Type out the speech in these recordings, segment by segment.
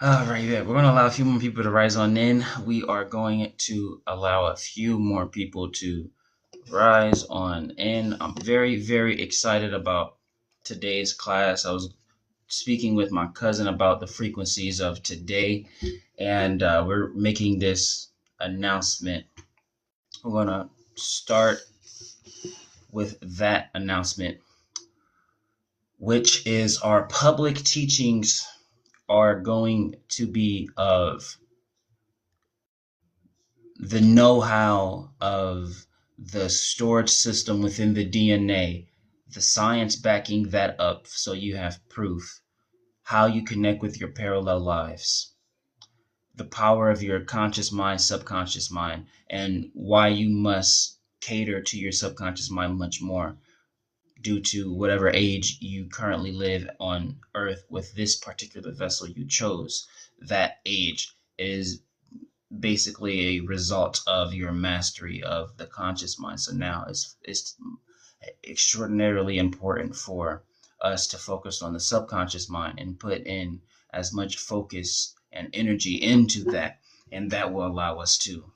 All right, yeah, we're going to allow a few more people to rise on in. We are going to allow a few more people to rise on in. I'm very, very excited about today's class. I was speaking with my cousin about the frequencies of today, and we're making this announcement. We're going to start with that announcement, which is our public teachings are going to be of the know-how of the storage system within the DNA, the science backing that up so you have proof, how you connect with your parallel lives, the power of your conscious mind, subconscious mind, and why you must cater to your subconscious mind much more due to whatever age you currently live on earth with this particular vessel you chose. That age is basically a result of your mastery of the conscious mind. So now it's extraordinarily important for us to focus on the subconscious mind and put in as much focus and energy into that, and that will allow us to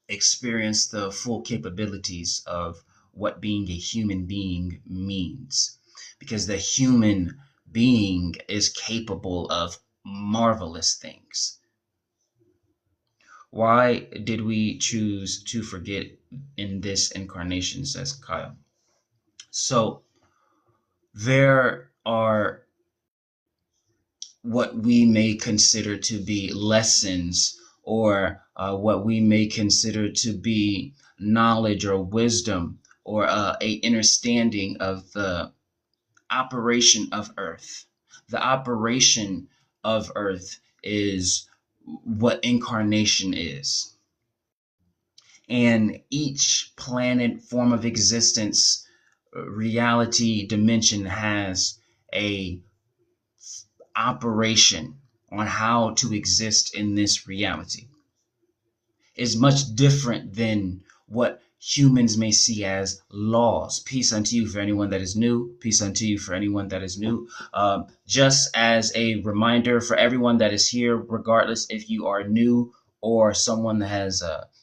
experience the full capabilities of what being a human being means, because the human being is capable of marvelous things. Why did we choose to forget in this incarnation, says Kyle? So there are what we may consider to be lessons, or what we may consider to be knowledge or wisdom, or a understanding of the operation of Earth. The operation of Earth is what incarnation is. And each planet, form of existence, reality, dimension has a operation on how to exist in this reality. Is much different than what humans may see as laws. Peace unto you for anyone that is new. Peace unto you for anyone that is new. Just as a reminder for everyone that is here, regardless if you are new or someone that has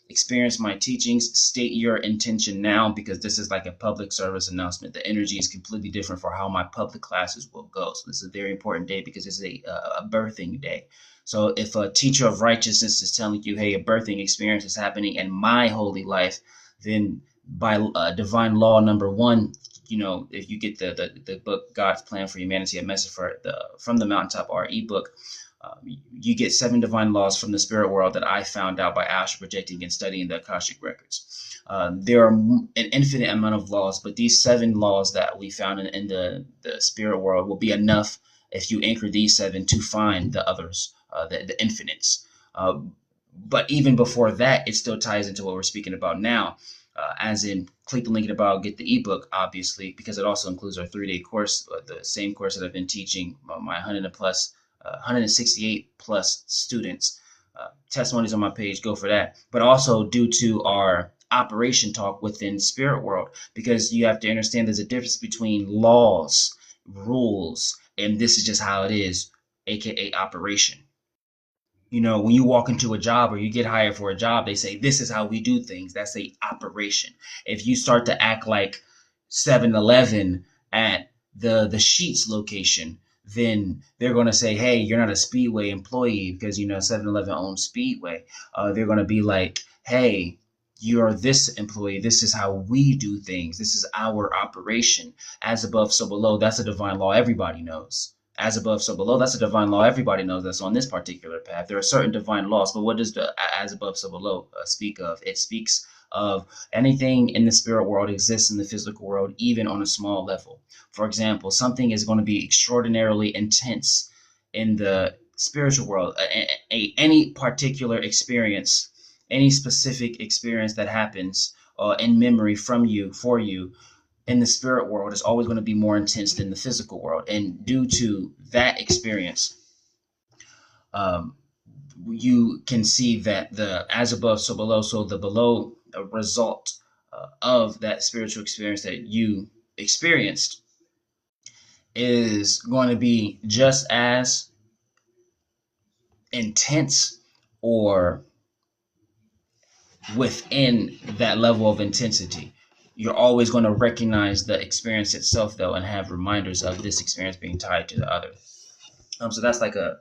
experienced my teachings, state your intention now, because this is like a public service announcement. The energy is completely different for how my public classes will go. So this is a very important day because it's a birthing day. So if a teacher of righteousness is telling you, hey, a birthing experience is happening in my holy life, then by divine law number one, if you get the book God's Plan for Humanity, a message for the from the mountaintop, our ebook, you get 7 divine laws from the spirit world that I found out by astral projecting and studying the Akashic records. There are an infinite amount of laws, but these 7 laws that we found in the spirit world will be enough if you anchor these 7 to find the others, the infinites. But even before that, it still ties into what we're speaking about now. As in, click the link in the bio, get the ebook, obviously, because it also includes our 3-day course, the same course that I've been teaching my 168 plus students. Testimonies on my page, go for that. But also due to our operation talk within spirit world, because you have to understand there's a difference between laws, rules, and this is just how it is, aka operation. When you walk into a job or you get hired for a job, they say, this is how we do things. That's a operation. If you start to act like 7-Eleven at the Sheets location, then they're going to say, hey, you're not a Speedway employee, because, 7-Eleven owns Speedway. They're going to be like, hey, you're this employee. This is how we do things. This is our operation. As above, so below. That's a divine law everybody knows. As above, so below. That's a divine law everybody knows that's on this particular path. There are certain divine laws, but what does the as above, so below speak of? It speaks of anything in the spirit world exists in the physical world, even on a small level. For example, something is going to be extraordinarily intense in the spiritual world. Any particular experience, any specific experience that happens in memory from you, for you, in the spirit world is always going to be more intense than the physical world. And due to that experience, um, you can see that the as above, so below, so the below result of that spiritual experience that you experienced is going to be just as intense or within that level of intensity. You're always going to recognize the experience itself, though, and have reminders of this experience being tied to the other. So that's like a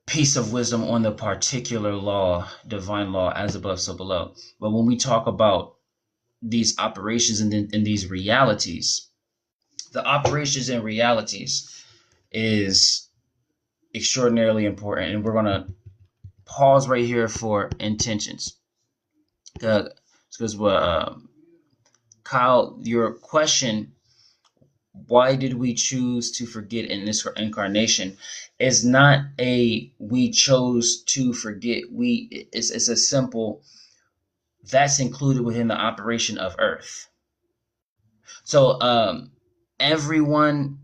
piece of wisdom on the particular law, divine law, as above, so below. But when we talk about these operations and these realities, the operations and realities is extraordinarily important. And we're going to pause right here for intentions. Because Kyle, your question, why did we choose to forget in this incarnation, is not a we chose to forget. It's a simple that's included within the operation of Earth. So everyone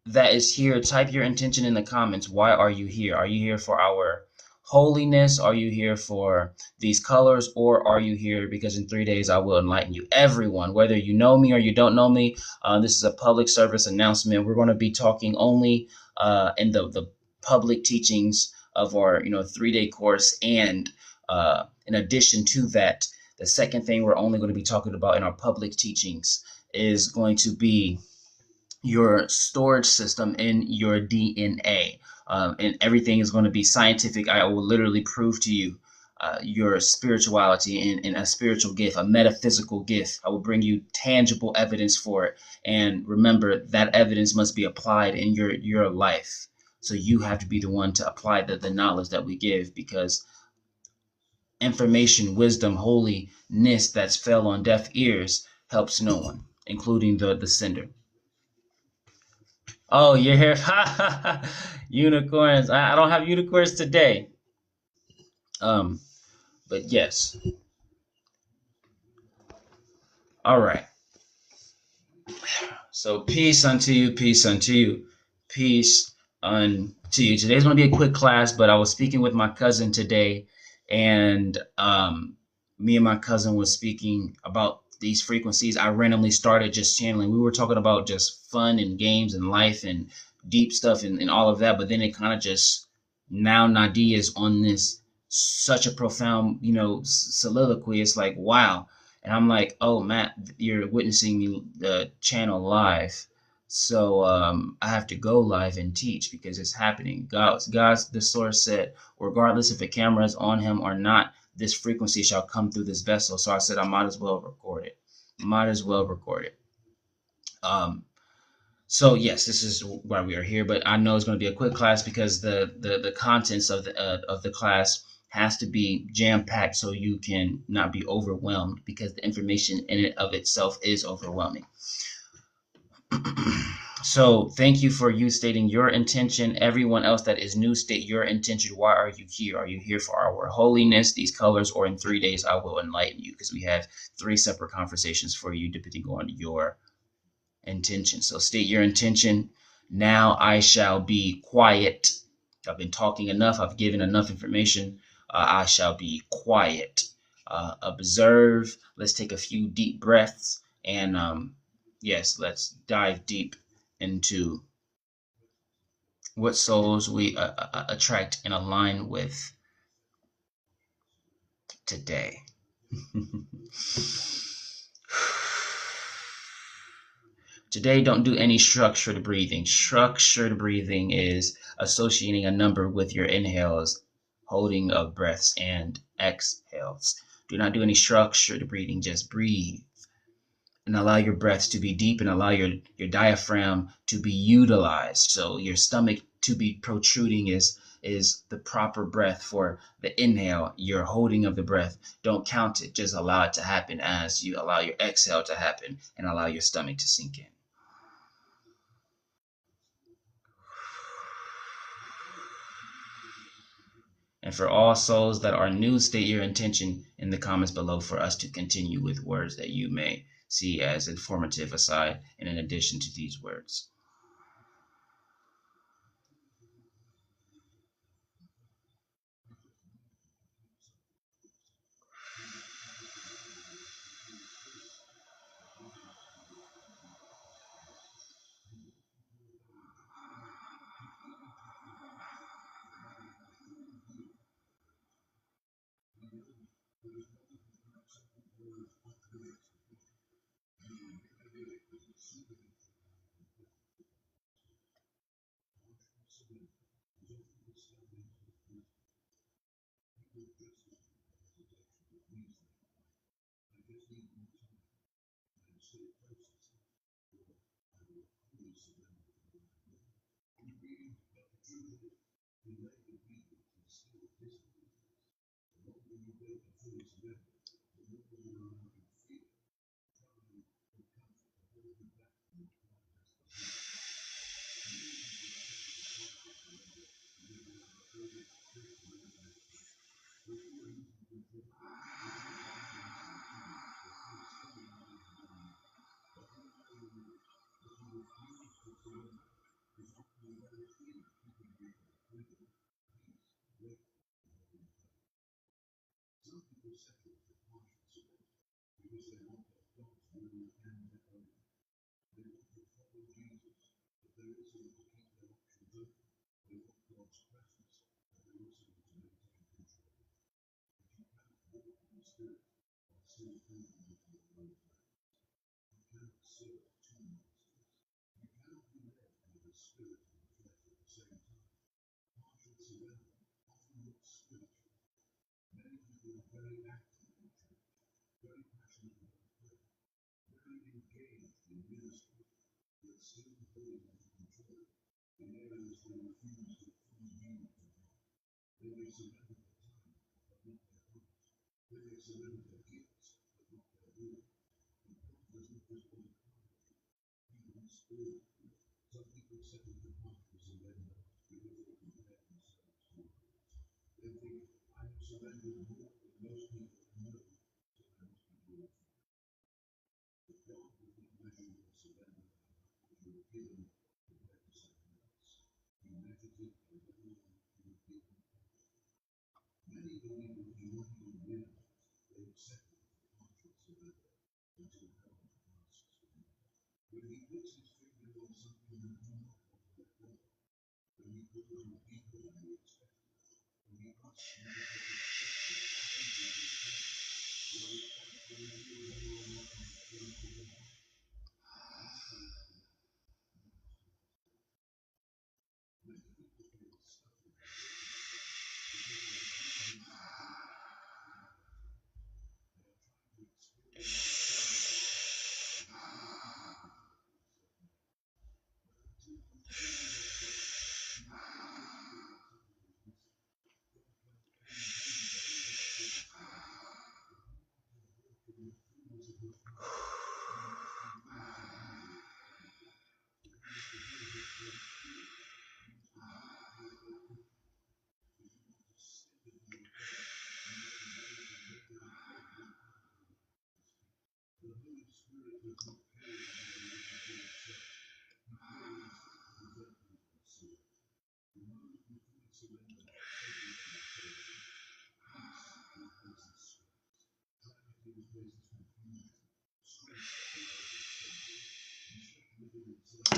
that is here, type your intention in the comments. Why are you here? Are you here for our holiness? Are you here for these colors? Or are you here because in 3 days I will enlighten you? Everyone, whether you know me or you don't know me, this is a public service announcement. We're going to be talking only in the public teachings of our 3-day course. And in addition to that, the second thing we're only going to be talking about in our public teachings is going to be your storage system in your DNA. And everything is going to be scientific. I will literally prove to you your spirituality and a spiritual gift, a metaphysical gift. I will bring you tangible evidence for it. And remember, that evidence must be applied in your life. So you have to be the one to apply the knowledge that we give, because information, wisdom, holiness that's fell on deaf ears helps no one, including the sender. Oh, you're here. Unicorns. I don't have unicorns today. Um, but yes. All right. So peace unto you, peace unto you, peace unto you. Today's gonna be a quick class, but I was speaking with my cousin today, and me and my cousin was speaking about these frequencies. I randomly started just channeling. We were talking about just fun and games and life and deep stuff and all of that, but then it kind of just, now Nadiie is on this such a profound, soliloquy. It's like, wow. And I'm like, oh, Matt, you're witnessing me channel live. So I have to go live and teach because it's happening. God's the source said, regardless if a camera is on him or not, this frequency shall come through this vessel. So I said, I might as well record it. Might as well record it. So yes, this is why we are here. But I know it's going to be a quick class because the contents of the class has to be jam packed so you can not be overwhelmed, because the information in it of itself is overwhelming. So thank you for you stating your intention. Everyone else that is new, state your intention. Why are you here? Are you here for our holiness, these colors, or in 3 days I will enlighten you? Because we have 3 separate conversations for you depending on your intention. So state your intention. Now I shall be quiet. I've been talking enough. I've given enough information. I shall be quiet. Observe. Let's take a few deep breaths. And yes, let's dive deep into what souls we attract and align with today. Today, don't do any structured breathing. Structured breathing is associating a number with your inhales, holding of breaths, and exhales. Do not do any structured breathing. Just breathe and allow your breaths to be deep and allow your diaphragm to be utilized. So your stomach to be protruding is the proper breath for the inhale, your holding of the breath. Don't count it. Just allow it to happen as you allow your exhale to happen and allow your stomach to sink in. And for all souls that are new, state your intention in the comments below for us to continue with words that you may see as informative aside and in addition to these words.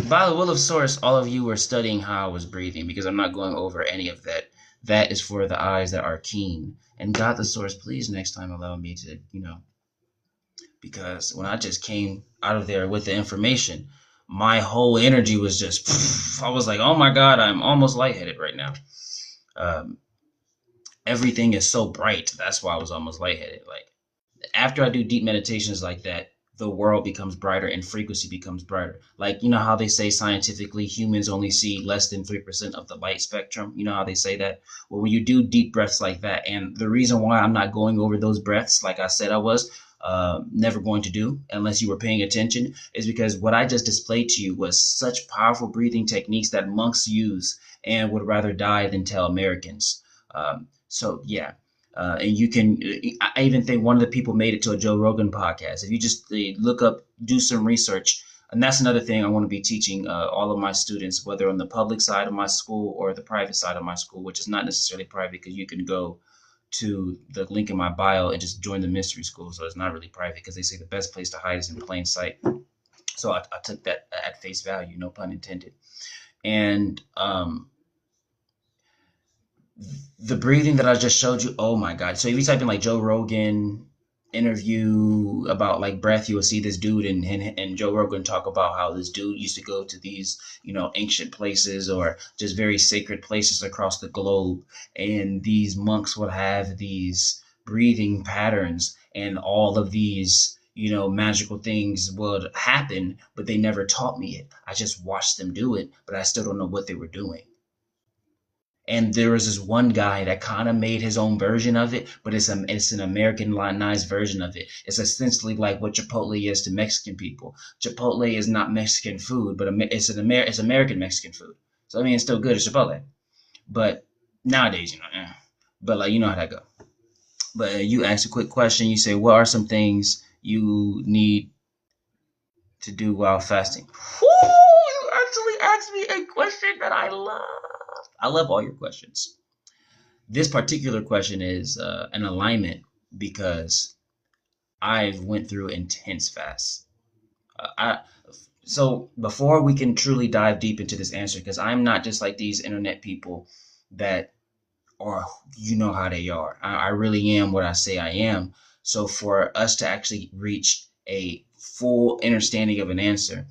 By the will of source, all of you were studying how I was breathing because I'm not going over any of that. That is for the eyes that are keen. And God the source, please next time allow me to, because when I just came out of there with the information, my whole energy was just, I was like, oh my God, I'm almost lightheaded right now. Um, Everything is so bright. That's why I was almost lightheaded. Like, after I do deep meditations like that, the world becomes brighter and frequency becomes brighter. Like, you know how they say scientifically humans only see less than 3% of the light spectrum? You know how they say that? Well, when you do deep breaths like that, and the reason why I'm not going over those breaths, like I said I was, never going to do unless you were paying attention, is because what I just displayed to you was such powerful breathing techniques that monks use and would rather die than tell Americans. So, yeah. And you can, I even think one of the people made it to a Joe Rogan podcast. If you just look up, do some research. And that's another thing I want to be teaching all of my students, whether on the public side of my school or the private side of my school, which is not necessarily private because you can go to the link in my bio and just join the mystery school. So it's not really private because they say the best place to hide is in plain sight. So I took that at face value, no pun intended. And the breathing that I just showed you, oh my God. So if you type in like Joe Rogan interview about like breath, you will see this dude and Joe Rogan talk about how this dude used to go to these, ancient places or just very sacred places across the globe. And these monks would have these breathing patterns and all of these, magical things would happen, but they never taught me it. I just watched them do it, but I still don't know what they were doing. And there was this one guy that kind of made his own version of it, but it's an Americanized version of it. It's essentially like what Chipotle is to Mexican people. Chipotle is not Mexican food, but it's American Mexican food. So I mean, it's still good as Chipotle, but nowadays, But like, you know how that go. But you ask a quick question. You say, what are some things you need to do while fasting? Woo! You actually asked me a question that I love. I love all your questions. This particular question is an alignment because I've went through intense fasts. So before we can truly dive deep into this answer, because I'm not just like these internet people that are, you know how they are. I really am what I say I am. So for us to actually reach a full understanding of an answer,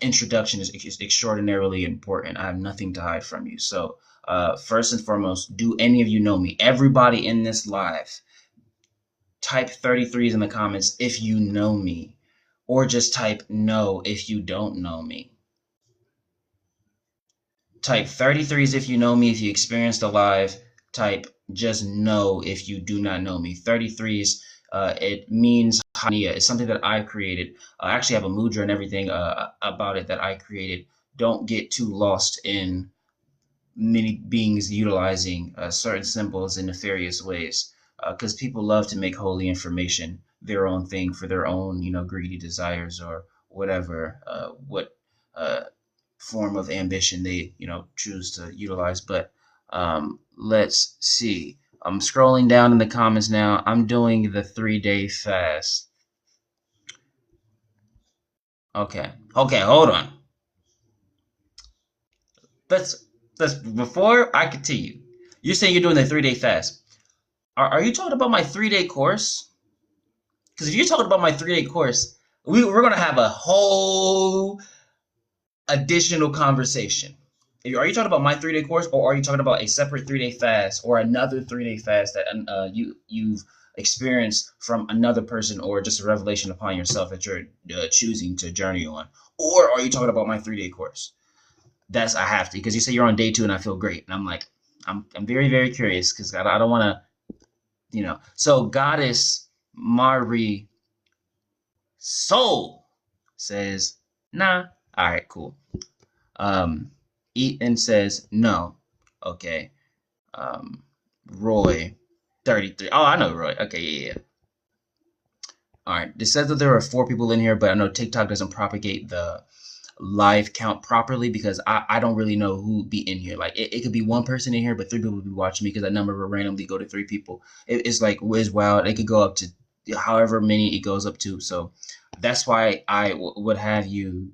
introduction is extraordinarily important. I have nothing to hide from you. So first and foremost, do any of you know me? Everybody in this live, type 33s in the comments if you know me, or just type no if you don't know me. Type 33s if you know me, if you experienced a live. Type just no if you do not know me. 33s, it means Nadiie. It's something that I created. I actually have a mudra and everything about it that I created. Don't get too lost in many beings utilizing certain symbols in nefarious ways, because people love to make holy information their own thing for their own, greedy desires or whatever, what form of ambition they, choose to utilize. But let's see. I'm scrolling down in the comments now. I'm doing the 3-day fast. Okay. Okay, hold on. Let's before I continue. You're saying you're doing the 3-day fast. Are you talking about my 3-day course? Because if you're talking about my 3-day course, we're gonna have a whole additional conversation. Are you talking about my 3-day course, or are you talking about a separate 3-day fast, or another 3-day fast that you've experienced from another person, or just a revelation upon yourself that you're choosing to journey on? Or are you talking about my 3-day course? That's I have to, because you say you're on day 2 and I feel great, and I'm like, I'm very, very curious because I don't want to, So Goddess Mari Soul says, nah. All right, cool. Ethan says no. Okay. Roy, 33. Oh, I know Roy. Okay, yeah. All right. It says that there are 4 people in here, but I know TikTok doesn't propagate the live count properly because I don't really know who be in here. Like it could be 1 person in here, but 3 people would be watching me because that number will randomly go to 3 people. It's like whiz wild. It could go up to however many it goes up to. So that's why I would have you,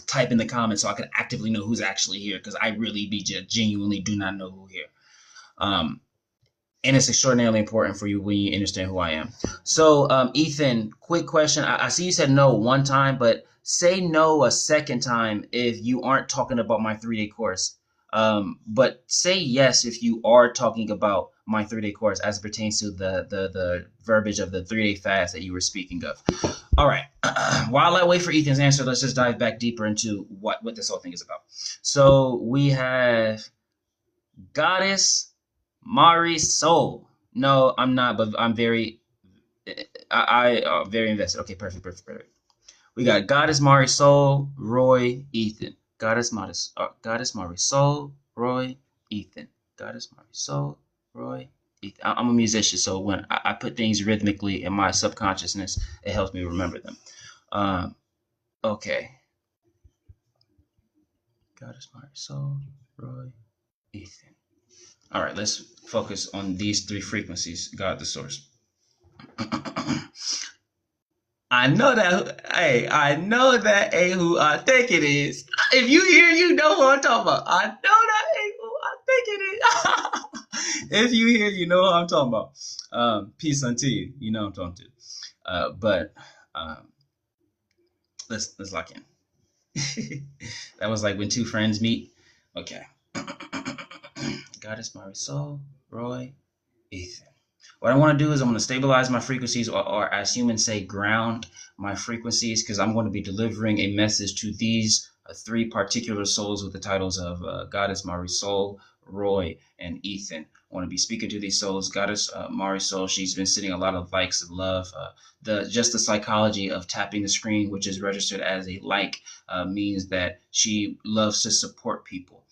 type in the comments so I can actively know who's actually here, because I really genuinely do not know who here. And it's extraordinarily important for you when you understand who I am. So, Ethan, quick question. I see you said no 1 time, but say no a 2nd time if you aren't talking about my 3-day course. But say yes if you are talking about my 3-day course as it pertains to the verbiage of the 3-day fast that you were speaking of. All right. While I wait for Ethan's answer, let's just dive back deeper into what this whole thing is about. So we have Goddess Mari Soul. No, I'm not, but I'm very, very invested. Okay, perfect. We got Goddess Mari Soul, Roy, Ethan. Goddess Mari Soul, Roy, Ethan. Goddess Mari Soul, Roy, Ethan. I'm a musician, so when I put things rhythmically in my subconsciousness, it helps me remember them. Okay. Goddess Mari Soul, Roy, Ethan. All right, let's focus on these 3 frequencies. God, the source. I know that. Hey, I know that ain't who I think it is. If you hear, you know who I'm talking about. I know that ain't who I think it is. If you hear, you know who I'm talking about. Peace unto you. You know what I'm talking to. But let's lock in. That was like when 2 friends meet. Okay. Goddess Mari Soul, Roy, Ethan. What I want to do is I'm going to stabilize my frequencies, or as humans say, ground my frequencies, because I'm going to be delivering a message to these three particular souls with the titles of Goddess Marisol, Roy, and Ethan. I want to be speaking to these souls. Goddess Marisol, she's been sending a lot of likes and love. The psychology of tapping the screen, which is registered as a like, means that she loves to support people.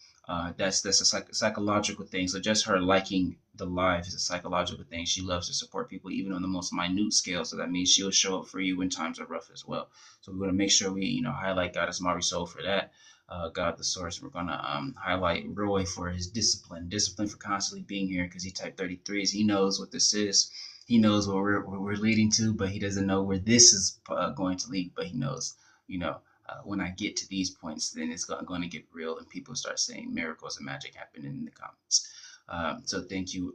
That's a psychological thing. So just her liking the live is a psychological thing. She loves to support people even on the most minute scale. So that means she'll show up for you when times are rough as well. So we're going to make sure we highlight Goddess Marisol for that. God the Source. We're going to highlight Roy for his discipline for constantly being here, because he typed 33s. He knows what this is. He knows what we're leading to, but he doesn't know where this is going to lead. But he knows, when I get to these points, then it's going to get real, and people start saying miracles and magic happening in the comments. So thank you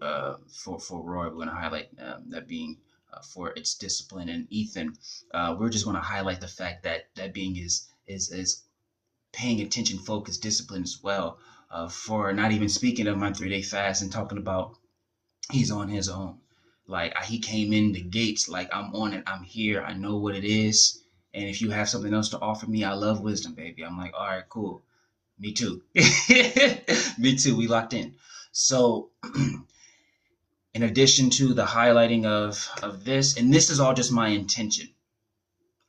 for Roy. We're going to highlight that being for its discipline, and Ethan. We're just going to highlight the fact that that being is paying attention, focus, discipline as well. For not even speaking of my 3-day fast and talking about he's on his own. Like he came in the gates like I'm on it. I'm here. I know what it is. And if you have something else to offer me, I love wisdom, baby. I'm like, all right, cool. Me too. Me too. We locked in. So in addition to the highlighting of this, and this is all just my intention.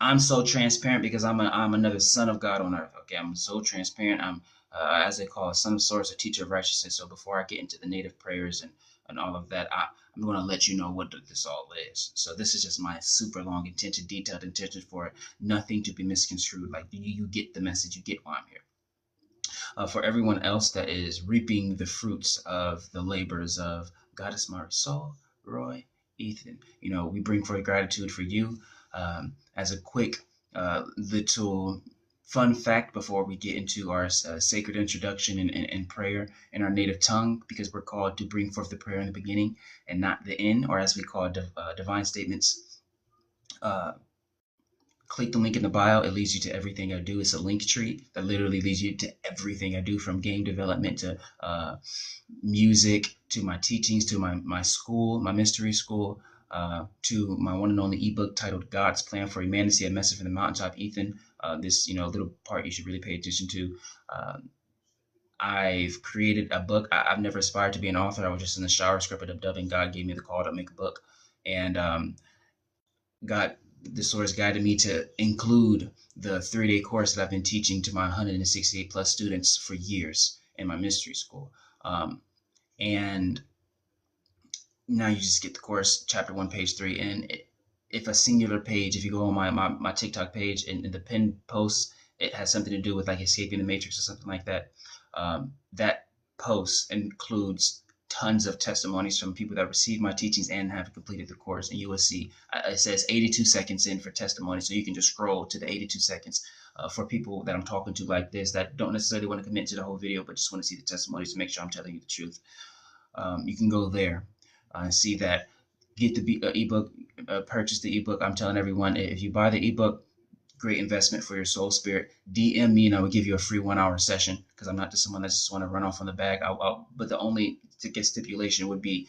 I'm so transparent because I'm another son of God on earth. Okay, I'm so transparent. I'm as they call it, son of source, a teacher of righteousness. So before I get into the native prayers and all of that, I'm going to let you know what this all is. So this is just my super long intention, detailed intention for nothing to be misconstrued. Like you get the message, you get why I'm here. For everyone else that is reaping the fruits of the labors of Goddess Marisol, Roy, Ethan, we bring forth gratitude for you. As a quick little fun fact before we get into our sacred introduction and prayer in our native tongue, because we're called to bring forth the prayer in the beginning and not the end, or as we call it, divine statements. Click the link in the bio. It leads you to everything I do. It's a link tree that literally leads you to everything I do, from game development to music, to my teachings, to my school, my mystery school, to my one and only ebook titled God's Plan for Humanity, a message from the mountaintop. Ethan, this little part you should really pay attention to. I've created a book. I've never aspired to be an author. I was just in the shower scripting dubbing. God gave me the call to make a book, and God, the source guided me to include the 3-day course that I've been teaching to my 168 plus students for years in my mystery school. And now you just get the course, chapter 1, page 3. And if a singular page, if you go on my TikTok page and in the pinned post, it has something to do with like escaping the matrix or something like that. That post includes tons of testimonies from people that received my teachings and have completed the course. And you will see it says 82 seconds in for testimony. So you can just scroll to the 82 seconds for people that I'm talking to like this that don't necessarily want to commit to the whole video, but just want to see the testimonies to make sure I'm telling you the truth. You can go there and see that. Get the ebook, purchase the ebook. I'm telling everyone, if you buy the ebook, great investment for your soul spirit. DM me and I will give you a free 1-hour session, because I'm not just someone that just want to run off on the bag. But the only ticket stipulation would be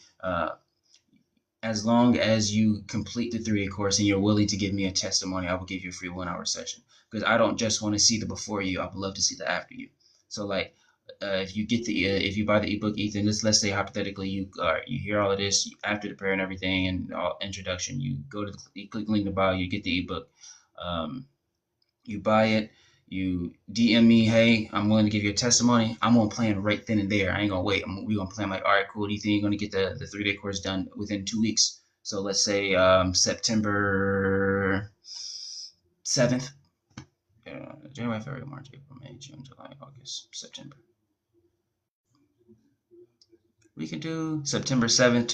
as long as you complete the 3-day course and you're willing to give me a testimony, I will give you a free 1-hour session, because I don't just want to see the before you. I would love to see the after you. So like if you get the if you buy the ebook, Ethan, let's say hypothetically you hear all of this after the prayer and everything and all introduction, you go to you click the link in the bio, you get the ebook. You buy it, you DM me, hey, I'm willing to give you a testimony. I'm going to plan right then and there. I ain't going to wait. We're going to plan like, all right, cool. Do you think you're going to get the 3-day course done within 2 weeks? So let's say September 7th. January, February, March, April, May, June, July, August, September. We could do September 7th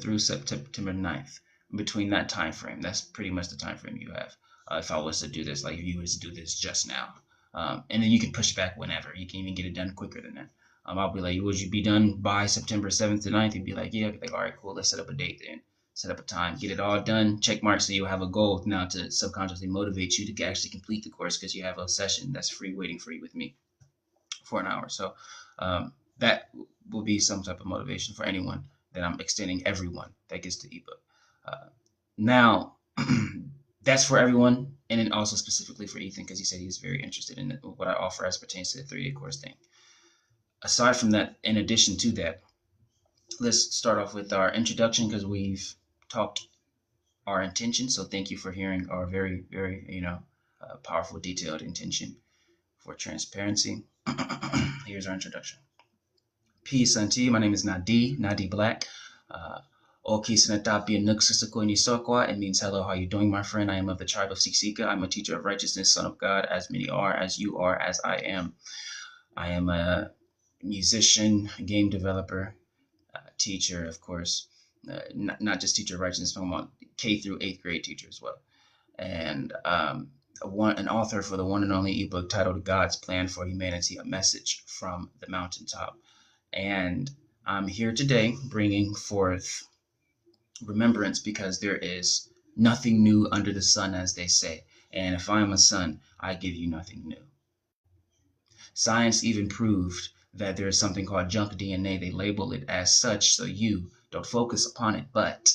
through September 9th. Between that time frame, that's pretty much the time frame you have. If I was to do this, like if you was to do this just now, and then you can push back whenever. You can even get it done quicker than that. I'll be like, would you be done by September 7th to 9th? You'd be like, yeah. I'd be like, all right, cool. Let's set up a date then. Set up a time, get it all done, check mark, so you'll have a goal now to subconsciously motivate you to actually complete the course, because you have a session that's free waiting for you with me for an hour. So that will be some type of motivation for anyone that I'm extending everyone that gets the ebook. Now, that's for everyone, and then also specifically for Ethan, because he said he's very interested in what I offer as pertains to the 3-day course thing. Aside from that, in addition to that, let's start off with our introduction, because we've talked our intention. So thank you for hearing our very, very, powerful, detailed intention for transparency. Here's our introduction. Peace unto you. My name is Nadiie Black. It means hello, how you doing, my friend? I am of the tribe of Sisika. I'm a teacher of righteousness, son of God, as many are, as you are, as I am. I am a musician, game developer, teacher, of course, not just teacher of righteousness, I'm a K through 8th grade teacher as well. And an author for the one and only ebook titled God's Plan for Humanity, a message from the mountaintop. And I'm here today bringing forth remembrance, because there is nothing new under the sun, as they say. And if I am a son, I give you nothing new. Science even proved that there is something called junk DNA. They label it as such so you don't focus upon it. But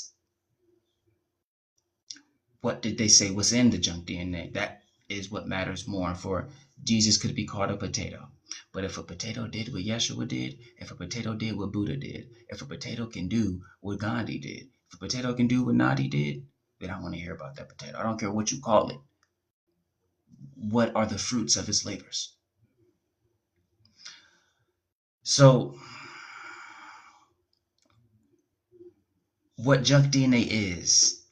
what did they say was in the junk DNA? That is what matters more. For Jesus could be called a potato. But if a potato did what Yeshua did, if a potato did what Buddha did, if a potato can do what Gandhi did, if a potato can do what Nadiie did, then I want to hear about that potato. I don't care what you call it. What are the fruits of his labors? So, what junk DNA is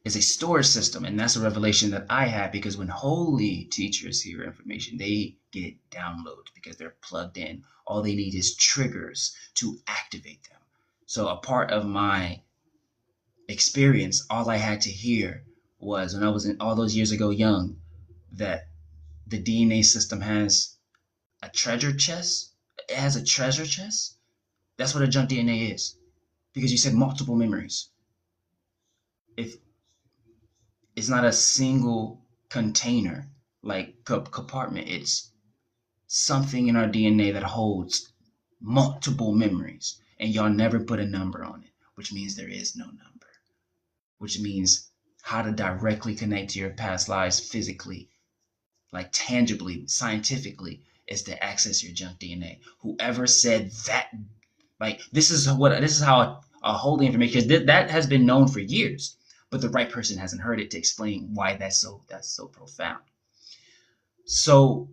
a storage system, and that's a revelation that I had, because when holy teachers hear information, they get it downloaded because they're plugged in. All they need is triggers to activate them. So a part of my experience, all I had to hear was, when I was all those years ago young, that the DNA system has a treasure chest. It has a treasure chest. That's what a junk DNA is, because you said multiple memories. If it's not a single container, like compartment, it's something in our DNA that holds multiple memories, and y'all never put a number on it, which means there is no number, which means how to directly connect to your past lives physically, like tangibly, scientifically, is to access your junk DNA. Whoever said that, like, this is how I hold the information, because that has been known for years, but the right person hasn't heard it to explain why that's so profound. So,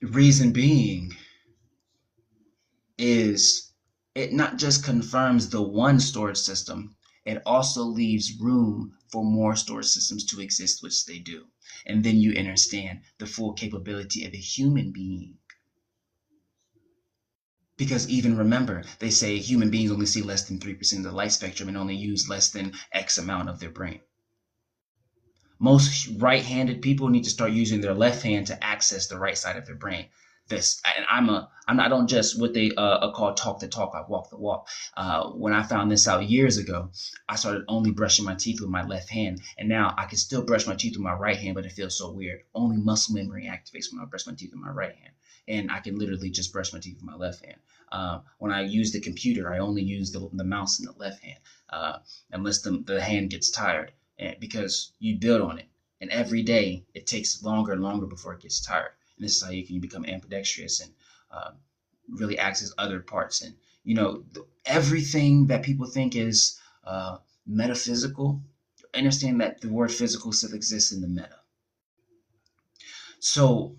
reason being is, it not just confirms the one storage system, it also leaves room for more storage systems to exist, which they do. And then you understand the full capability of a human being. Because even remember, they say human beings only see less than 3% of the light spectrum and only use less than X amount of their brain. Most right-handed people need to start using their left hand to access the right side of their brain. I don't just what they call talk the talk, I walk the walk. When I found this out years ago, I started only brushing my teeth with my left hand, and now I can still brush my teeth with my right hand, but it feels so weird. Only muscle memory activates when I brush my teeth with my right hand, and I can literally just brush my teeth with my left hand. When I use the computer, I only use the mouse in the left hand, unless the hand gets tired, because you build on it, and every day it takes longer and longer before it gets tired. And this is how you can become ambidextrous and really access other parts. And, everything that people think is metaphysical, understand that the word physical still exists in the meta. So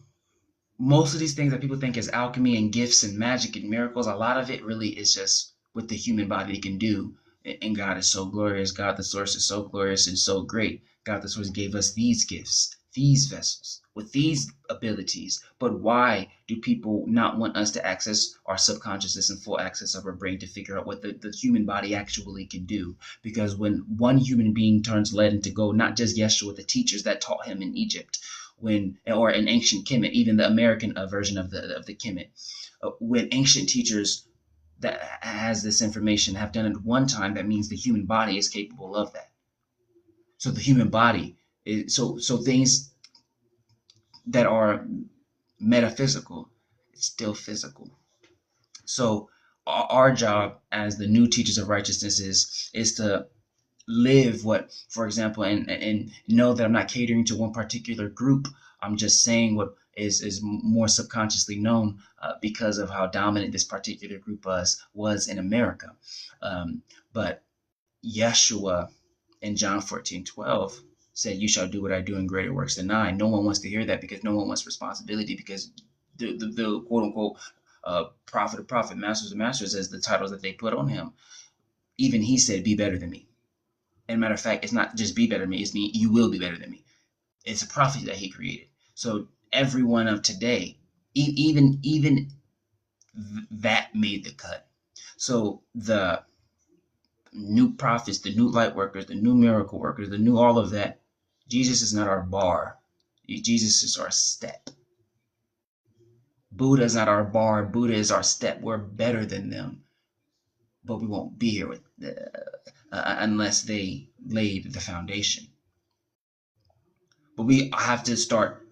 most of these things that people think is alchemy and gifts and magic and miracles, a lot of it really is just what the human body can do. And God is so glorious. God the source is so glorious and so great. God the source gave us these gifts, these vessels, with these abilities. But why do people not want us to access our subconsciousness and full access of our brain to figure out what the human body actually can do? Because when one human being turns lead into gold, not just Yeshua, the teachers that taught him in Egypt, or in ancient Kemet, even the American version of the Kemet, when ancient teachers that has this information have done it one time, that means the human body is capable of that. So the human body is so things that are metaphysical, it's still physical. So our job as the new teachers of righteousness is to live what, for example, and know that I'm not catering to one particular group. I'm just saying what is more subconsciously known because of how dominant this particular group was in America. But Yeshua in John 14:12 said, "You shall do what I do in greater works than I." No one wants to hear that because no one wants responsibility, because the quote unquote prophet of prophet, masters of masters, as the titles that they put on him. Even he said, "Be better than me." And matter of fact, it's not just be better than me, it's me, you will be better than me. It's a prophecy that he created. So everyone of today, even that made the cut. So the new prophets, the new light workers, the new miracle workers, the new all of that, Jesus is not our bar. Jesus is our step. Buddha is not our bar. Buddha is our step. We're better than them, but we won't be here with unless they laid the foundation. But we have to start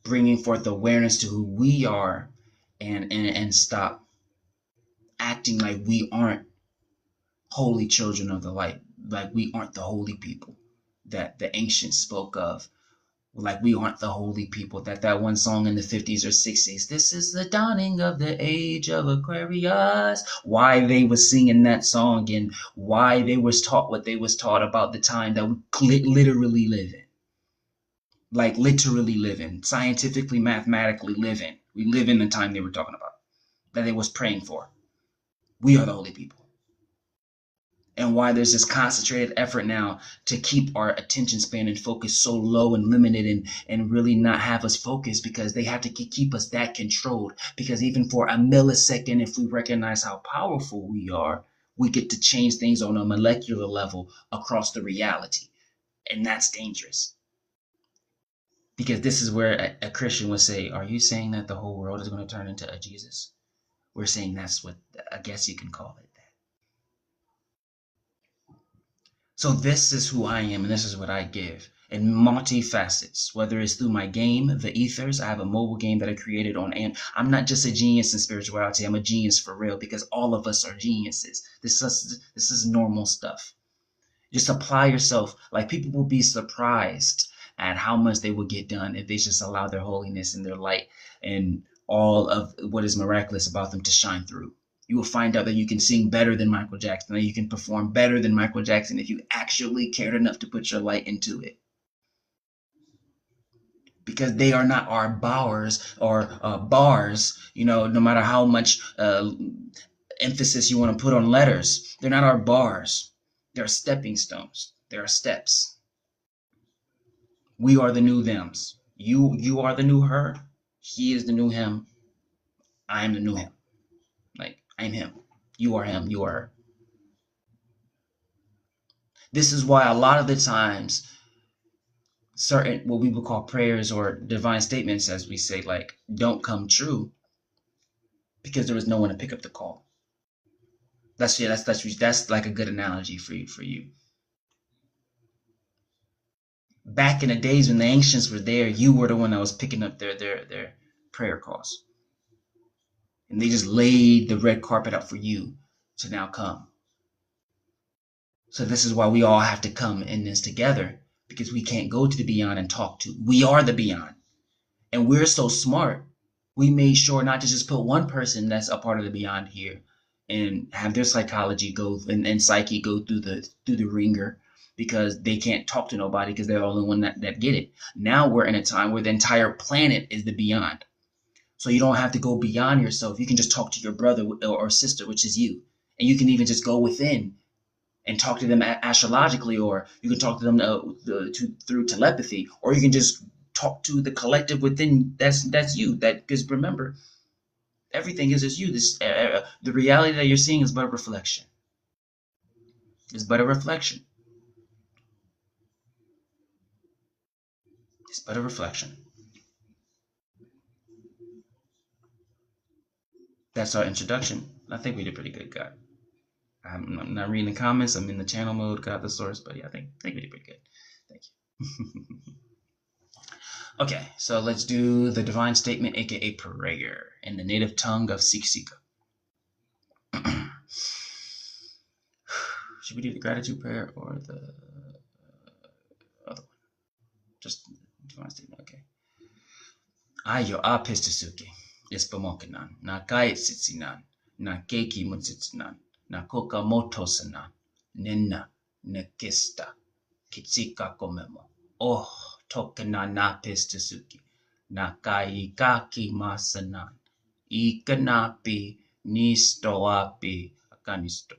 bringing forth awareness to who we are, and stop acting like we aren't holy children of the light, like we aren't the holy people that the ancients spoke of, like we aren't the holy people that one song in the 50s or 60s, "This is the dawning of the age of Aquarius," why they were singing that song and why they was taught what they was taught about the time that we literally live in. Like literally live in, scientifically, mathematically live in. We live in the time they were talking about, that they was praying for. We are the holy people. And why there's this concentrated effort now to keep our attention span and focus so low and limited, and really not have us focused, because they have to keep us that controlled. Because even for a millisecond, if we recognize how powerful we are, we get to change things on a molecular level across the reality. And that's dangerous. Because this is where a Christian would say, "Are you saying that the whole world is going to turn into a Jesus?" We're saying that's what, I guess you can call it that. So this is who I am, and this is what I give in multi-facets, whether it's through my game, the Ethers. I have a mobile game that I created on, and I'm not just a genius in spirituality. I'm a genius for real, because all of us are geniuses. This is normal stuff. Just apply yourself. Like, people will be surprised at how much they will get done if they just allow their holiness and their light and all of what is miraculous about them to shine through. You will find out that you can sing better than Michael Jackson, that you can perform better than Michael Jackson if you actually cared enough to put your light into it. Because they are not our bars or bars, no matter how much emphasis you want to put on letters. They're not our bars. They're stepping stones. They're steps. We are the new thems. You are the new her. He is the new him. I am the new him. Like, I'm him. You are him. You are her. This is why a lot of the times certain, what we would call prayers or divine statements, as we say, like, don't come true, because there was no one to pick up the call. That's like a good analogy for you. Back in the days when the ancients were there, you were the one that was picking up their prayer calls. And they just laid the red carpet out for you to now come. So this is why we all have to come in this together, because we can't go to the beyond and talk to. We are the beyond. And we're so smart. We made sure not to just put one person that's a part of the beyond here and have their psychology go and psyche go through the ringer, because they can't talk to nobody because they're the only one that get it. Now we're in a time where the entire planet is the beyond. So you don't have to go beyond yourself. You can just talk to your brother or sister, which is you. And you can even just go within and talk to them astrologically, or you can talk to them through telepathy, or you can just talk to the collective within. That's you. Because remember, everything is just you. The reality that you're seeing is but a reflection. It's but a reflection. It's but a reflection. That's our introduction. I think we did pretty good, God. I'm not reading the comments. I'm in the channel mode, got the source, but yeah, I think we did pretty good. Thank you. Okay, so let's do the divine statement, aka prayer, in the native tongue of Siksika. Should we do the gratitude prayer or the other one? Just divine statement. Okay. Ayo a pistasuke. Ispamokanan. Na kai sitsinan. Na keiki mutsitsinan. Na koka motosanan. Nina. Nekista. Kitsika komemo. Oh, tokana na pistasuki. Na kai kaki masanan. Ikanapi nistoapi akanisto.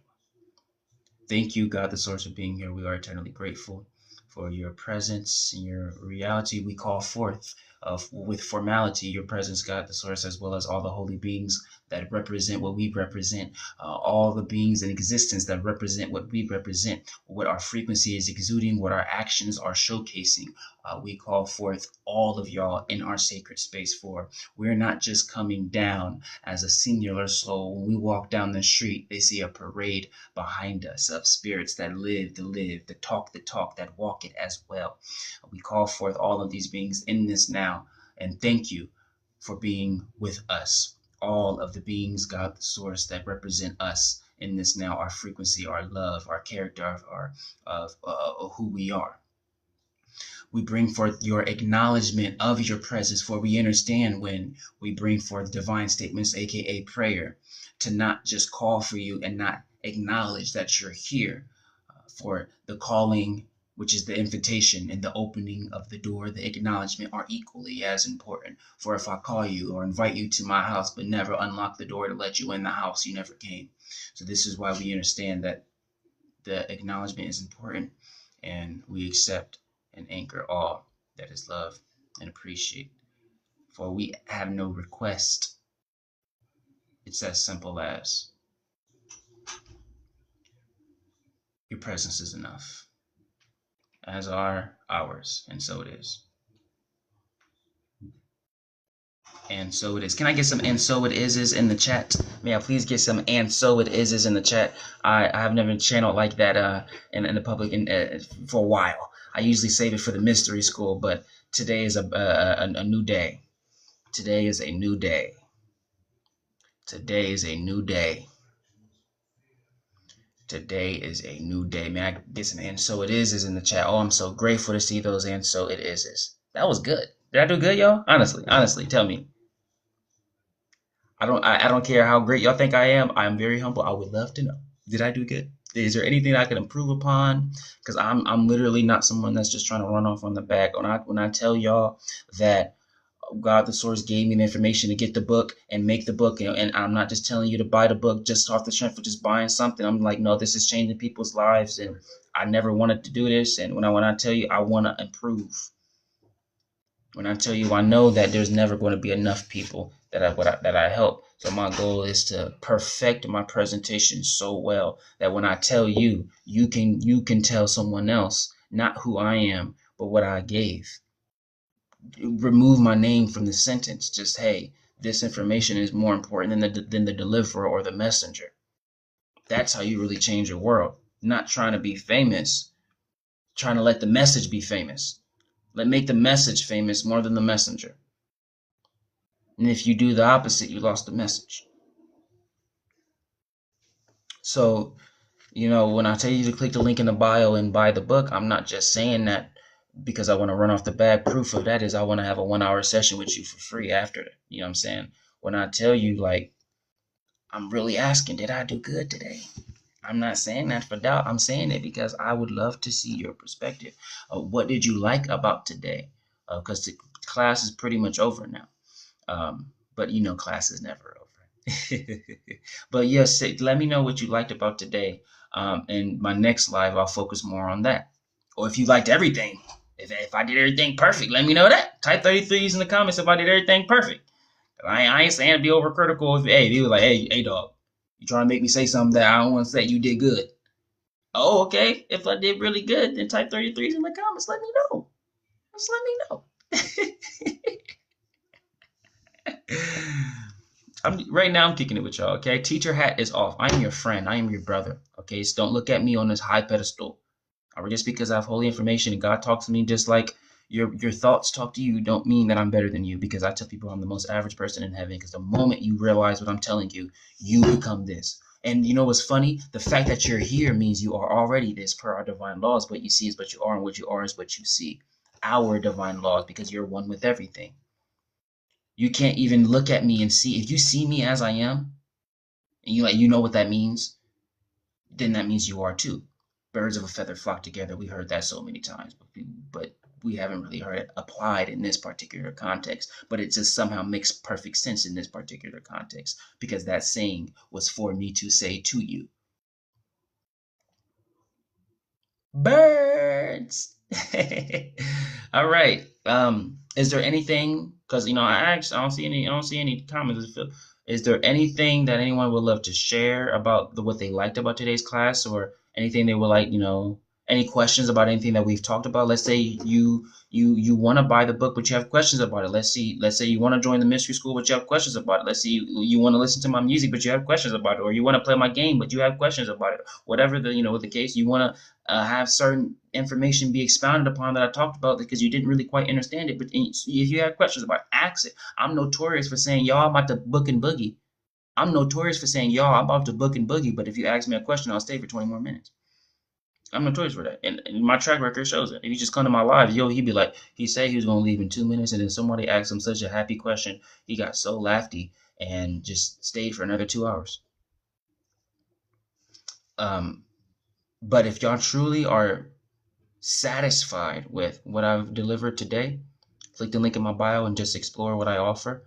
Thank you, God, the source, of being here. We are eternally grateful for your presence and your reality. We call forth with formality your presence, God, the source, as well as all the holy beings that represent what we represent, all the beings in existence that represent what we represent, what our frequency is exuding, what our actions are showcasing. We call forth all of y'all in our sacred space, for we're not just coming down as a singular soul. When we walk down the street, they see a parade behind us of spirits that live the live, that talk the talk, that walk it as well. We call forth all of these beings in this now, and thank you for being with us. All of the beings, God, the source, that represent us in this now, our frequency, our love, our character, of who we are. We bring forth your acknowledgement of your presence, for we understand when we bring forth divine statements, aka prayer, to not just call for you and not acknowledge that you're here. For the calling, which is the invitation, and the opening of the door, the acknowledgement, are equally as important. For if I call you or invite you to my house but never unlock the door to let you in the house, you never came. So this is why we understand that the acknowledgement is important, and we accept and anchor all that is love and appreciate. For we have no request. It's as simple as your presence is enough, as are ours, and so it is. And so it is. Can I get some and so it is in the chat? May I please get some and so it is in the chat? I have never channeled like that in the public for a while. I usually save it for the mystery school, but today is a new day. Today is a new day. Today is a new day. Today is a new day. May I get some and so it is in the chat? Oh, I'm so grateful to see those and so it is. That was good. Did I do good, y'all? Honestly, tell me. I don't care how great y'all think I am. I'm very humble. I would love to know. Did I do good? Is there anything I can improve upon? Because I'm literally not someone that's just trying to run off on the back. When I tell y'all that God the source gave me the information to get the book and make the book, and I'm not just telling you to buy the book just off the strength of just buying something. I'm like, no, this is changing people's lives, and I never wanted to do this. And when I tell you I want to improve, when I tell you I know that there's never going to be enough people that I help. So my goal is to perfect my presentation so well that when I tell you, you can tell someone else not who I am, but what I gave. Remove my name from the sentence. Just, hey, this information is more important than the deliverer or the messenger. That's how you really change your world. Not trying to be famous, trying to let the message be famous. Make the message famous more than the messenger. And if you do the opposite, you lost the message. So, when I tell you to click the link in the bio and buy the book, I'm not just saying that because I want to run off the bag. Proof of that is I want to have a 1-hour session with you for free after that. You know what I'm saying? When I tell you, like, I'm really asking, did I do good today? I'm not saying that for doubt. I'm saying it because I would love to see your perspective. What did you like about today? Because the class is pretty much over now. But class is never over. But yes, let me know what you liked about today. And my next live, I'll focus more on that. Or if you liked everything, if I did everything perfect, let me know that. Type 33s in the comments if I did everything perfect. I ain't saying to be overcritical. If he was like, hey, dog, you trying to make me say something that I don't want to say. You did good. Oh, okay. If I did really good, then type 33s in the comments. Let me know. Just let me know. Right now I'm kicking it with y'all, okay? Teacher hat is off. I am your friend. I am your brother, okay? So don't look at me on this high pedestal. Or just because I have holy information and God talks to me just like your thoughts talk to you, don't mean that I'm better than you, because I tell people I'm the most average person in heaven, because the moment you realize what I'm telling you, you become this. And you know what's funny? The fact that you're here means you are already this per our divine laws. What you see is what you are, and what you are is what you see. Our divine laws, because you're one with everything. You can't even look at me and see. If you see me as I am, and you know what that means, then that means you are too. Birds of a feather flock together. We heard that so many times, but we haven't really heard it applied in this particular context. But it just somehow makes perfect sense in this particular context, because that saying was for me to say to you. Birds. All right. Is there anything? Because I don't see any. I don't see any comments. Is there anything that anyone would love to share about what they liked about today's class, or anything they would like? Any questions about anything that we've talked about? Let's say you want to buy the book, but you have questions about it. Let's say you want to join the mystery school, but you have questions about it. Let's say you want to listen to my music, but you have questions about it, or you want to play my game, but you have questions about it. Whatever the case, you want to have certain information be expounded upon that I talked about because you didn't really quite understand it. But if you have questions about it, ask it. I'm notorious for saying, y'all, I'm about to book and boogie. I'm notorious for saying, y'all, I'm about to book and boogie. But if you ask me a question, I'll stay for 20 more minutes. I'm notorious for that. And my track record shows it. If you just come to my live, he'd be like, he said he was going to leave in 2 minutes. And then somebody asked him such a happy question. He got so lofty and just stayed for another 2 hours. But if y'all truly are satisfied with what I've delivered today, click the link in my bio and just explore what I offer.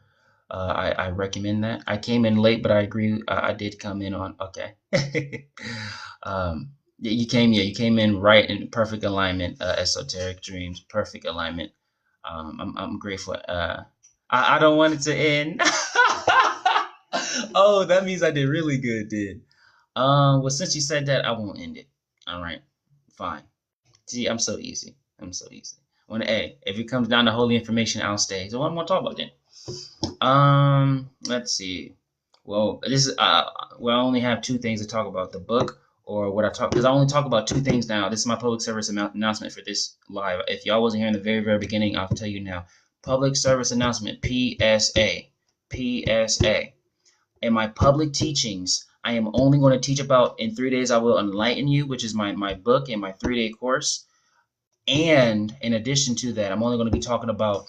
I recommend that. I came in late, but I agree. I did come in on okay. You came in right in perfect alignment. Esoteric dreams, perfect alignment. I'm grateful. I don't want it to end. Oh, that means I did really good, dude. Well, since you said that, I won't end it. All right, fine. See, I'm so easy. I'm so easy. If it comes down to holy information, I'll stay. So what am I gonna talk about then? Let's see. Well, this is well, I only have two things to talk about: the book or what I talk. Because I only talk about two things now. This is my public service announcement for this live. If y'all wasn't here in the very, very beginning, I'll tell you now. Public service announcement. PSA. PSA. In my public teachings, I am only going to teach about, in 3 days I will enlighten you, which is my book and my 3-day course. And in addition to that, I'm only going to be talking about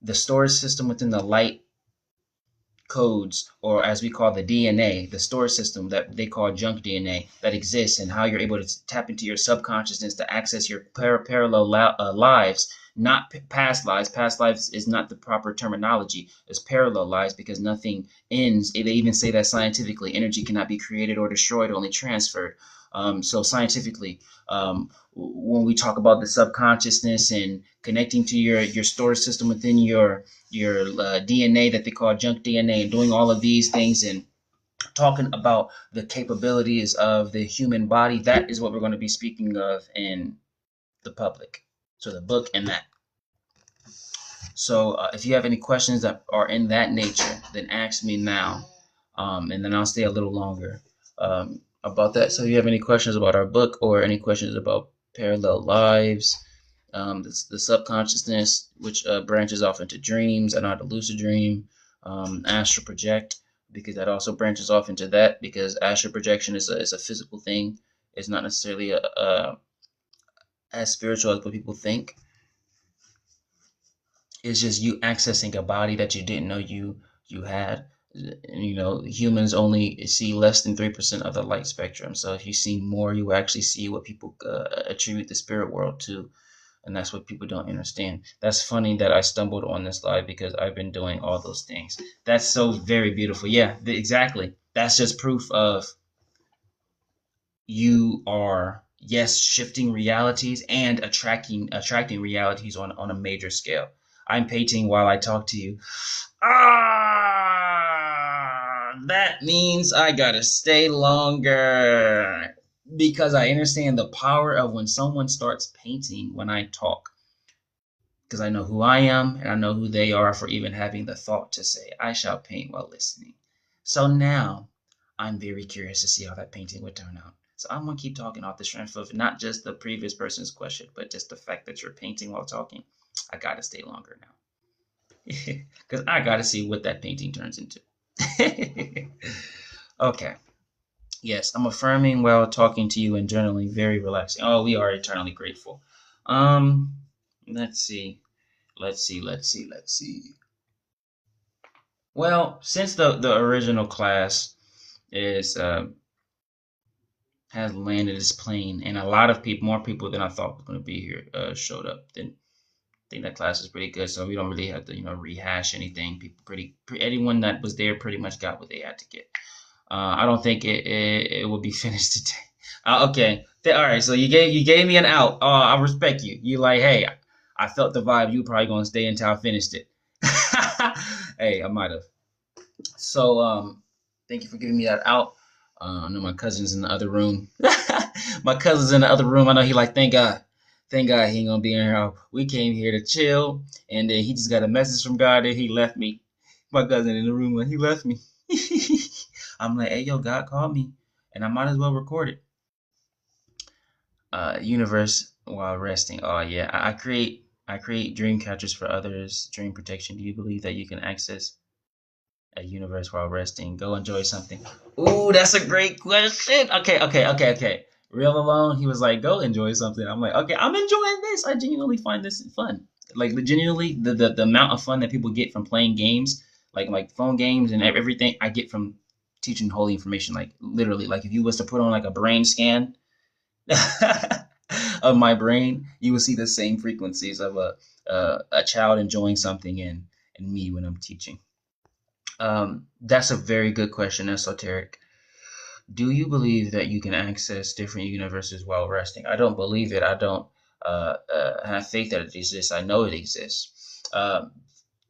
the storage system within the light codes, or as we call the DNA, the storage system that they call junk DNA that exists, and how you're able to tap into your subconsciousness to access your parallel lives, not past lives. Past lives is not the proper terminology. It's parallel lives, because nothing ends. They even say that scientifically, energy cannot be created or destroyed, only transferred. So scientifically, when we talk about the subconsciousness and connecting to your storage system within your DNA that they call junk DNA, and doing all of these things and talking about the capabilities of the human body, that is what we're going to be speaking of in the public. So the book and that. So if you have any questions that are in that nature, then ask me now, and then I'll stay a little longer about that. So if you have any questions about our book, or any questions about parallel lives, the subconsciousness, which branches off into dreams and not a lucid dream, astral project, because that also branches off into that, because astral projection is a physical thing. It's not necessarily as spiritual as what people think. It's just you accessing a body that you didn't know you had. Humans only see less than 3% of the light spectrum. So if you see more, you actually see what people attribute the spirit world to. And that's what people don't understand. That's funny that I stumbled on this live, because I've been doing all those things. That's so very beautiful. Yeah, exactly. That's just proof of you are, yes, shifting realities and attracting realities on a major scale. I'm painting while I talk to you. That means I gotta stay longer, because I understand the power of when someone starts painting when I talk. Because I know who I am, and I know who they are for even having the thought to say, I shall paint while listening. So now I'm very curious to see how that painting would turn out. So I'm going to keep talking off the strength of not just the previous person's question, but just the fact that you're painting while talking. I got to stay longer now, because I got to see what that painting turns into. Okay. Yes, I'm affirming while talking to you and journaling. Very relaxing. Oh, we are eternally grateful. Um, let's see. Let's see. Well, since the original class is has landed its plane, and a lot of people, more people than I thought were going to be here, showed up. Then I think that class is pretty good, so we don't really have to rehash anything. People anyone that was there pretty much got what they had to get. I don't think it will be finished today. Okay. All right. So you gave me an out. I respect you. You like, hey, I felt the vibe. You probably gonna stay until I finished it. Hey, I might have. So thank you for giving me that out. I know my cousin's in the other room. My cousin's in the other room. I know he like, thank God he ain't gonna be in here. We came here to chill, and then he just got a message from God and he left me. My cousin in the room and he left me. I'm like, hey, yo, God called me, and I might as well record it. Universe while resting. Oh yeah, I create dream catchers for others. Dream protection. Do you believe that you can access a universe while resting? Go enjoy something. Ooh, that's a great question. Okay. Real alone, he was like, go enjoy something. I'm like, okay, I'm enjoying this. I genuinely find this fun. Like genuinely, the amount of fun that people get from playing games, like phone games and everything, I get from teaching holy information. Like literally, like if you was to put on like a brain scan of my brain, you will see the same frequencies of a child enjoying something and me when I'm teaching. That's a very good question, esoteric. Do you believe that you can access different universes while resting? I don't believe it. I don't have faith that it exists. I know it exists.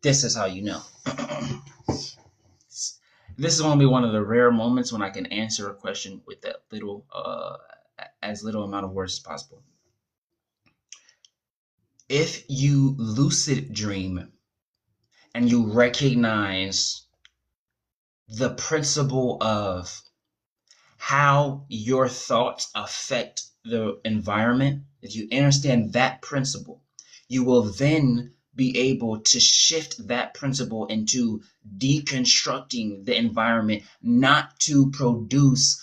This is how you know. This is going to be one of the rare moments when I can answer a question with that as little amount of words as possible. If you lucid dream and you recognize the principle of how your thoughts affect the environment, if you understand that principle, you will then be able to shift that principle into deconstructing the environment, not to produce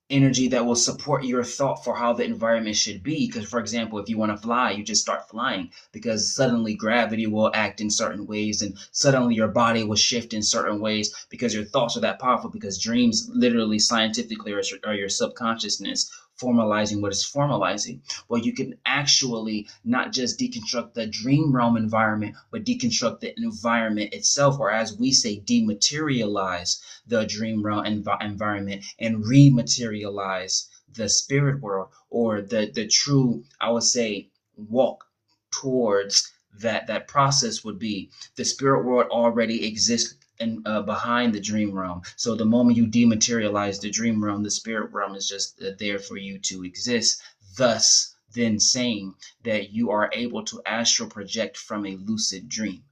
energy that will support your thought for how the environment should be. Because, for example, if you want to fly, you just start flying because suddenly gravity will act in certain ways and suddenly your body will shift in certain ways because your thoughts are that powerful. Because dreams, literally, scientifically, are your subconsciousness formalizing what is formalizing. Well, you can actually not just deconstruct the dream realm environment, but deconstruct the environment itself, or as we say, dematerialize the dream realm environment and rematerialize the spirit world, or the true, I would say, walk towards that process would be the spirit world already exists and behind the dream realm. So the moment you dematerialize the dream realm, the spirit realm is just there for you to exist. Thus, then saying that you are able to astral project from a lucid dream.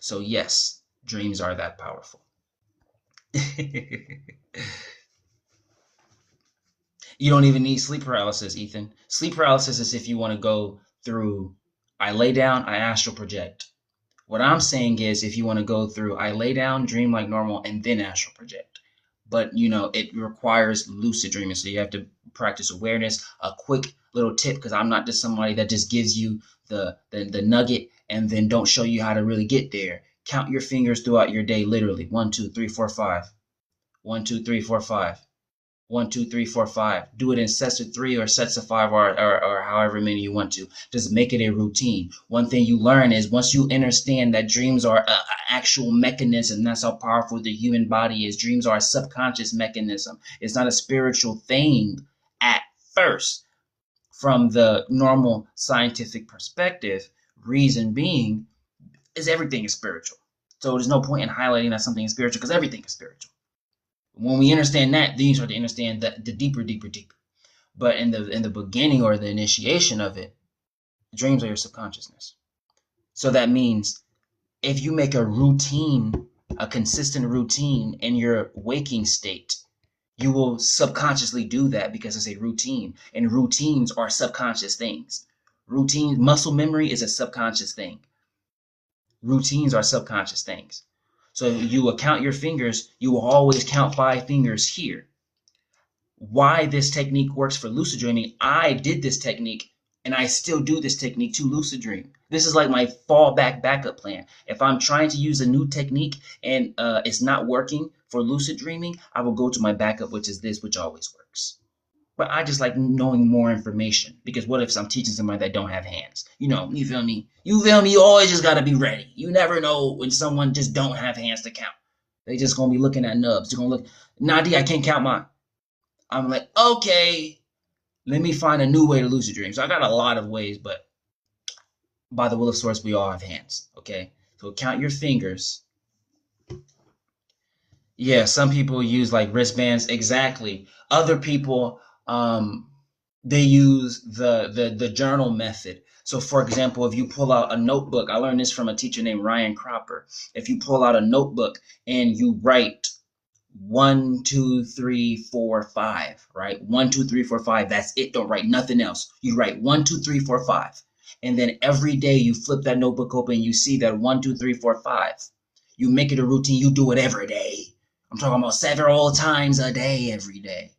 So yes, dreams are that powerful. You don't even need sleep paralysis, Ethan. Sleep paralysis is if you want to go through, I lay down, I astral project. What I'm saying is if you want to go through, I lay down, dream like normal, and then astral project. But, it requires lucid dreaming. So you have to practice awareness. A quick little tip, because I'm not just somebody that just gives you the nugget and then don't show you how to really get there. Count your fingers throughout your day, literally. 1, 2, 3, 4, 5. 1, 2, 3, 4, 5. 1, 2, 3, 4, 5. Do it in sets of 3 or sets of 5 or however many you want to. Just make it a routine. One thing you learn is once you understand that dreams are an actual mechanism, that's how powerful the human body is. Dreams are a subconscious mechanism. It's not a spiritual thing at first. From the normal scientific perspective, reason being is everything is spiritual. So there's no point in highlighting that something is spiritual because everything is spiritual. When we understand that, then you start to understand the deeper. But in the beginning or the initiation of it, dreams are your subconsciousness. So that means if you make a consistent routine in your waking state, you will subconsciously do that because it's a routine. And routines are subconscious things. Muscle memory is a subconscious thing. Routines are subconscious things. So you will count your fingers. You will always count 5 fingers here. Why this technique works for lucid dreaming, I did this technique and I still do this technique to lucid dream. This is like my fallback backup plan. If I'm trying to use a new technique and it's not working for lucid dreaming, I will go to my backup, which is this, which always works. But I just like knowing more information, because what if I'm teaching somebody that don't have hands? You know, you feel me? You feel me? You always just gotta be ready. You never know when someone just don't have hands to count. They just gonna be looking at nubs. They're gonna look, Nadiie, I can't count mine. I'm like, okay, let me find a new way to lucid dream. So I got a lot of ways, but by the will of source, we all have hands. Okay, so count your fingers. Yeah, some people use like wristbands. Exactly. Other people, they use the journal method. So for example, if you pull out a notebook, I learned this from a teacher named Ryan Cropper. If you pull out a notebook and you write 1, 2, 3, 4, 5, right? 1, 2, 3, 4, 5. That's it. Don't write nothing else. You write 1, 2, 3, 4, 5. And then every day you flip that notebook open, you see that 1, 2, 3, 4, 5. You make it a routine. You do it every day. I'm talking about several times a day, every day.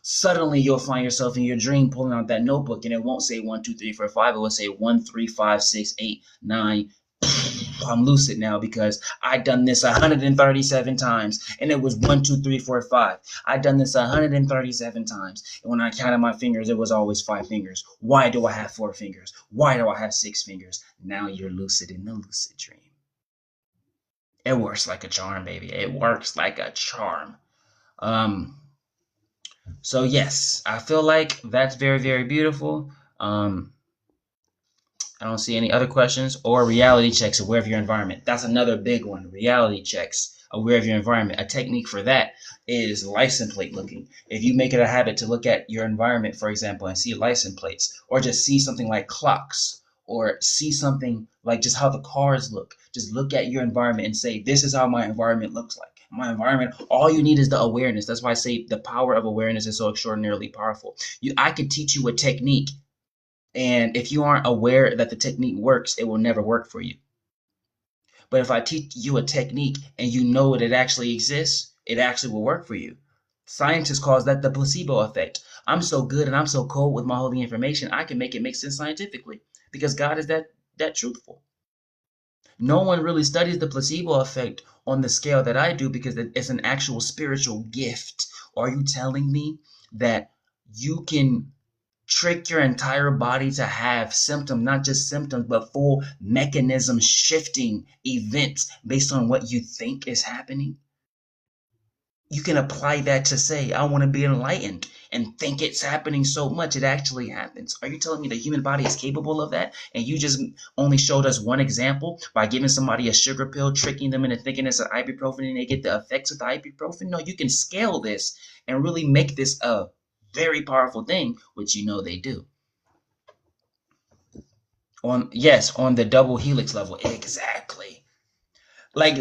Suddenly you'll find yourself in your dream pulling out that notebook, and it won't say 1, 2, 3, 4, 5. It will say 1, 3, 5, 6, 8, 9. I'm lucid now because I done this 137 times, and it was 1, 2, 3, 4, 5. I done this 137 times, and when I counted my fingers, it was always 5 fingers. Why do I have 4 fingers? Why do I have 6 fingers? Now you're lucid in the lucid dream. It works like a charm, baby. It works like a charm. So yes, I feel like that's very, very beautiful. I don't see any other questions. Or reality checks, aware of your environment. That's another big one. Reality checks, aware of your environment. A technique for that is license plate looking. If you make it a habit to look at your environment, for example, and see license plates, or just see something like clocks, or see something like just how the cars look. Just look at your environment and say, this is how my environment looks like. My environment, all you need is the awareness. That's why I say the power of awareness is so extraordinarily powerful. I could teach you a technique, and if you aren't aware that the technique works, it will never work for you. But if I teach you a technique and you know it actually exists, it actually will work for you. Scientists call that the placebo effect. I'm so good and I'm so cold with my holy information, I can make it make sense scientifically, because God is that truthful. No one really studies the placebo effect on the scale that I do, because it's an actual spiritual gift. Are you telling me that you can trick your entire body to have symptoms, not just symptoms, but full mechanism shifting events based on what you think is happening? You can apply that to say, I want to be enlightened, and think it's happening so much it actually happens. Are you telling me the human body is capable of that? And you just only showed us one example by giving somebody a sugar pill, tricking them into thinking it's an ibuprofen, and they get the effects of the ibuprofen? No, you can scale this and really make this a very powerful thing, which you know they do. On the double helix level. Exactly. Like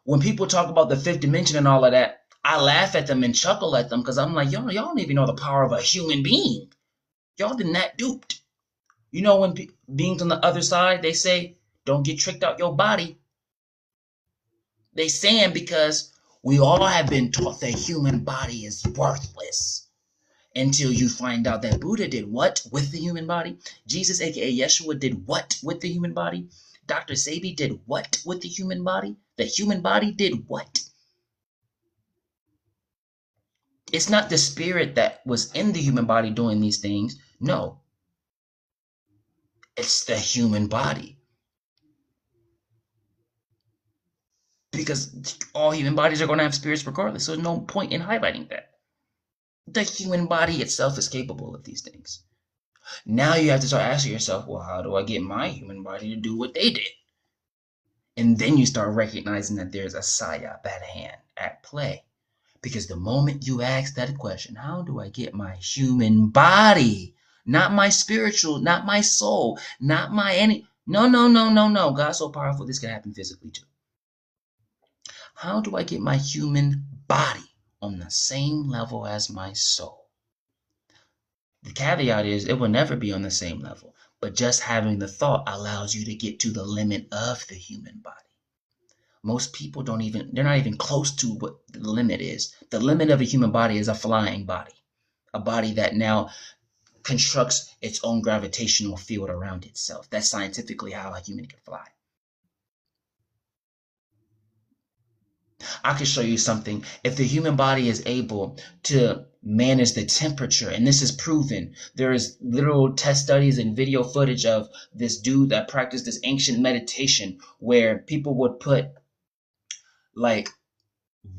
when people talk about the fifth dimension and all of that, I laugh at them and chuckle at them, because I'm like, y'all don't even know the power of a human being. Y'all been that duped. You know, when beings on the other side, they say, don't get tricked out your body. They saying because we all have been taught the human body is worthless, until you find out that Buddha did what with the human body? Jesus, aka Yeshua, did what with the human body? Dr. Sebi did what with the human body? The human body did what? It's not the spirit that was in the human body doing these things. No. It's the human body. Because all human bodies are going to have spirits regardless. So there's no point in highlighting that. The human body itself is capable of these things. Now you have to start asking yourself, well, how do I get my human body to do what they did? And then you start recognizing that there's a psyop at hand, at play. Because the moment you ask that question, how do I get my human body? Not my spiritual, not my soul, not my any. No. God's so powerful, this can happen physically too. How do I get my human body on the same level as my soul? The caveat is it will never be on the same level. But just having the thought allows you to get to the limit of the human body. Most people they're not even close to what the limit is. The limit of a human body is a flying body, a body that now constructs its own gravitational field around itself. That's scientifically how a human can fly. I can show you something. If the human body is able to manage the temperature, and this is proven, there is literal test studies and video footage of this dude that practiced this ancient meditation where people would put like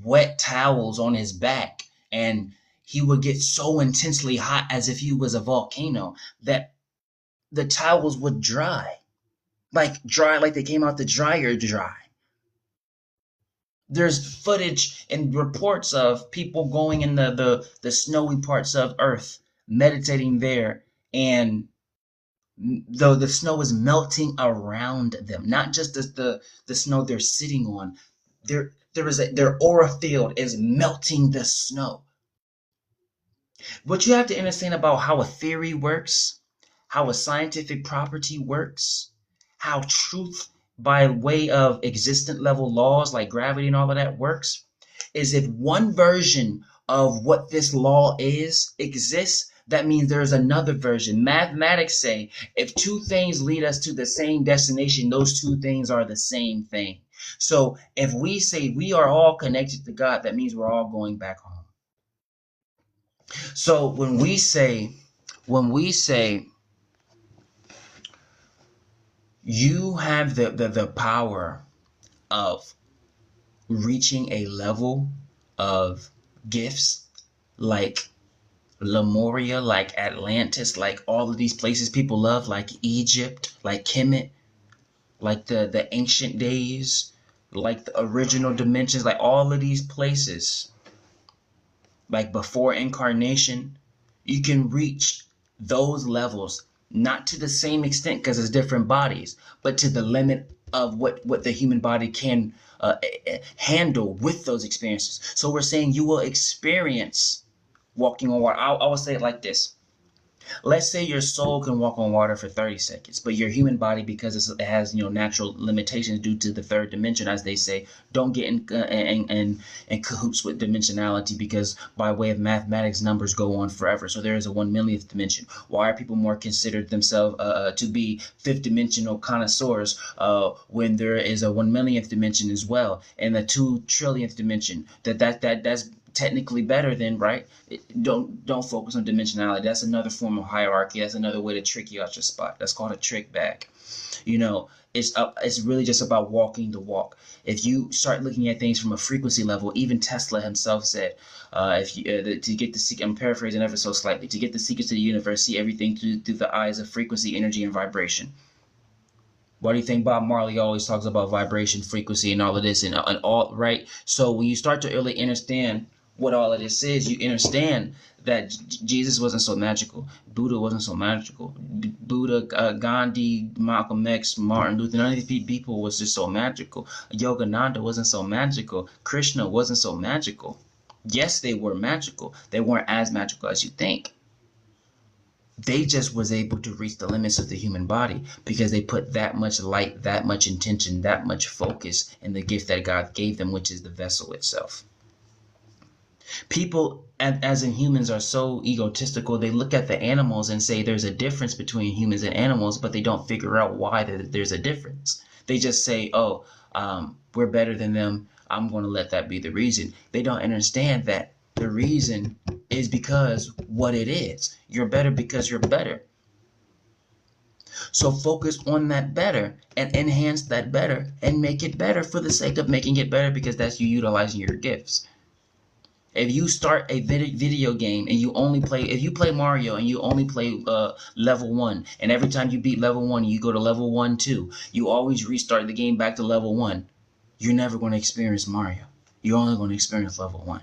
wet towels on his back and he would get so intensely hot as if he was a volcano that the towels would dry like they came out the dryer dry. There's footage and reports of people going in the snowy parts of Earth, meditating there, and though the snow is melting around them, not just the snow they're sitting on, their aura field is melting the snow. What you have to understand about how a theory works, how a scientific property works, how truth by way of existent level laws like gravity and all of that works, is if one version of what this law is exists, that means there's another version. Mathematics say if two things lead us to the same destination, those two things are the same thing. So if we say we are all connected to God, that means we're all going back home. So when we say you have the power of reaching a level of gifts like Lemuria, like Atlantis, like all of these places people love, like Egypt, like Kemet, like the ancient days, like the original dimensions, like all of these places, like before incarnation, you can reach those levels, not to the same extent because it's different bodies, but to the limit of what the human body can handle with those experiences. So we're saying you will experience walking on water. I will say it like this. Let's say your soul can walk on water for 30 seconds, but your human body, because it has natural limitations due to the third dimension, as they say, don't get in cahoots with dimensionality, because by way of mathematics, numbers go on forever. So there is a 1/millionth dimension. Why are people more considered themselves to be fifth dimensional connoisseurs when there is a 1/millionth dimension as well, and a 2 trillionth dimension? That's technically better than, right? Don't focus on dimensionality. That's another form of hierarchy. That's another way to trick you out your spot. That's called a trick bag. It's really just about walking the walk. If you start looking at things from a frequency level, even Tesla himself said, if you to get the secret, I'm paraphrasing ever so slightly, to get the secrets to the universe, see everything through the eyes of frequency, energy, and vibration. Why do you think Bob Marley always talks about vibration, frequency, and all of this and all, right? So when you start to really understand what all of this is, you understand that Jesus wasn't so magical. Buddha wasn't so magical. Buddha, Gandhi, Malcolm X, Martin Luther, none of these people was just so magical. Yogananda wasn't so magical. Krishna wasn't so magical. Yes, they were magical. They weren't as magical as you think. They just was able to reach the limits of the human body because they put that much light, that much intention, that much focus in the gift that God gave them, which is the vessel itself. People, as in humans, are so egotistical. They look at the animals and say there's a difference between humans and animals, but they don't figure out why there's a difference. They just say, oh, we're better than them. I'm going to let that be the reason. They don't understand that the reason is because what it is. You're better because you're better. So focus on that better and enhance that better and make it better for the sake of making it better, because that's you utilizing your gifts. If you start a video game and if you play Mario and you only play level 1, and every time you beat level 1, you go to level 1, 2, you always restart the game back to level 1, you're never going to experience Mario. You're only going to experience level 1.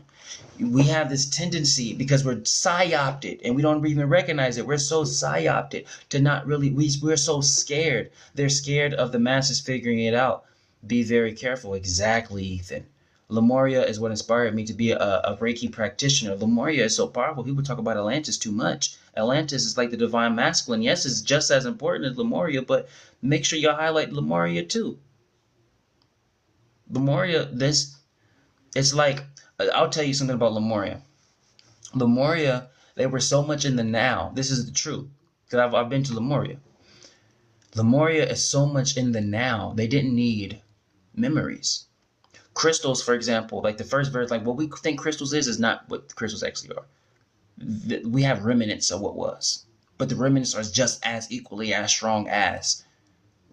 We have this tendency, because we're psyopted and we don't even recognize it. We're so psyopted to not really, we're so scared. They're scared of the masses figuring it out. Be very careful. Exactly, Ethan. Lemuria is what inspired me to be a Reiki practitioner. Lemuria is so powerful. People talk about Atlantis too much. Atlantis is like the divine masculine. Yes, it's just as important as Lemuria, but make sure you highlight Lemuria too. Lemuria, it's like, I'll tell you something about Lemuria. Lemuria, they were so much in the now. This is the truth. Because I've been to Lemuria. Lemuria is so much in the now. They didn't need memories. Crystals, for example, like the first verse, like what we think crystals is not what crystals actually are. We have remnants of what was. But the remnants are just as equally as strong as,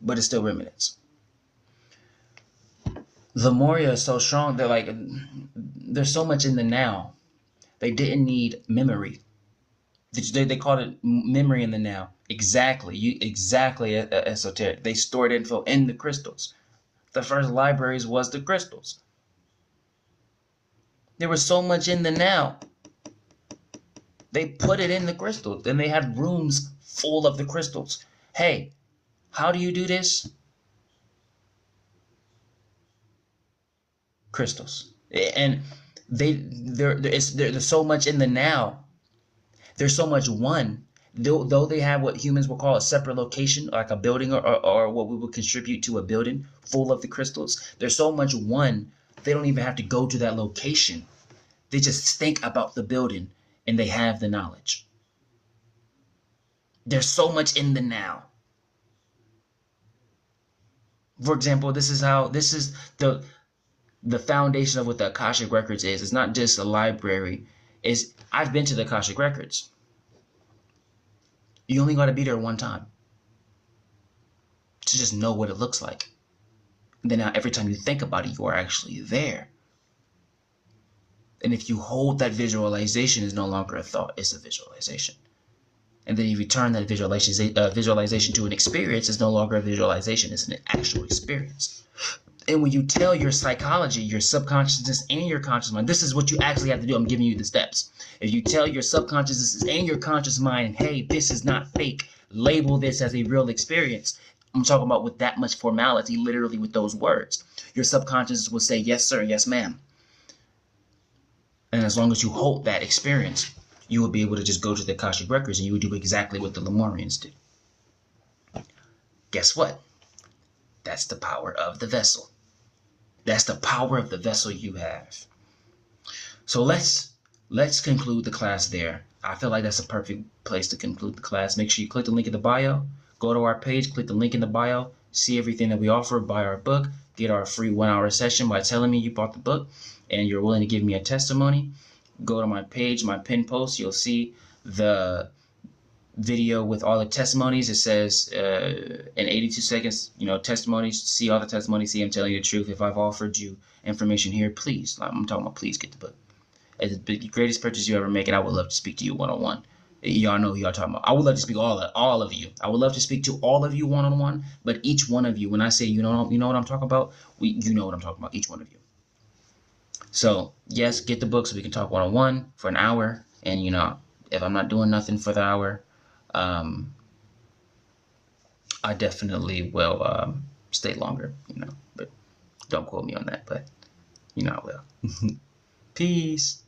but it's still remnants. Lemuria is so strong that like there's so much in the now. They didn't need memory. They called it memory in the now. Exactly esoteric. They stored info in the crystals. The first libraries was the crystals. There was so much in the now. They put it in the crystals. And they had rooms full of the crystals. Hey, how do you do this? Crystals. And there's so much in the now. There's so much one. Though they have what humans will call a separate location, like a building or what we would contribute to a building full of the crystals, there's so much one, they don't even have to go to that location. They just think about the building and they have the knowledge. There's so much in the now. For example, this is the foundation of what the Akashic Records is. It's not just a library. I've been to the Akashic Records. You only got to be there one time to just know what it looks like. And then now every time you think about it, you are actually there. And if you hold that visualization, is no longer a thought, it's a visualization. And then you return that visualization to an experience, it's no longer a visualization, it's an actual experience. And when you tell your psychology, your subconsciousness, and your conscious mind, this is what you actually have to do. I'm giving you the steps. If you tell your subconsciousness and your conscious mind, hey, this is not fake, label this as a real experience. I'm talking about with that much formality, literally with those words. Your subconscious will say, yes, sir, yes, ma'am. And as long as you hold that experience, you will be able to just go to the Akashic Records and you will do exactly what the Lemurians did. Guess what? That's the power of the vessel. That's the power of the vessel you have. So let's conclude the class there. I feel like that's a perfect place to conclude the class. Make sure you click the link in the bio. Go to our page, click the link in the bio, see everything that we offer, buy our book, get our free 1-hour session by telling me you bought the book and you're willing to give me a testimony. Go to my page, my pinned post. You'll see the video with all the testimonies. It says in 82 seconds, testimonies. See all the testimonies. See I'm telling you the truth. If I've offered you information here, please, I'm talking about, please get the book. It's the greatest purchase you ever make, and I would love to speak to you one-on-one. Y'all know who y'all talking about. I would love to speak to all of you. I would love to speak to all of you one-on-one, but each one of you, when I say you know what I'm talking about, you know what I'm talking about, each one of you. So yes, get the book so we can talk one-on-one for an hour. And if I'm not doing nothing for the hour, I definitely will stay longer. But don't quote me on that. But I will. Peace.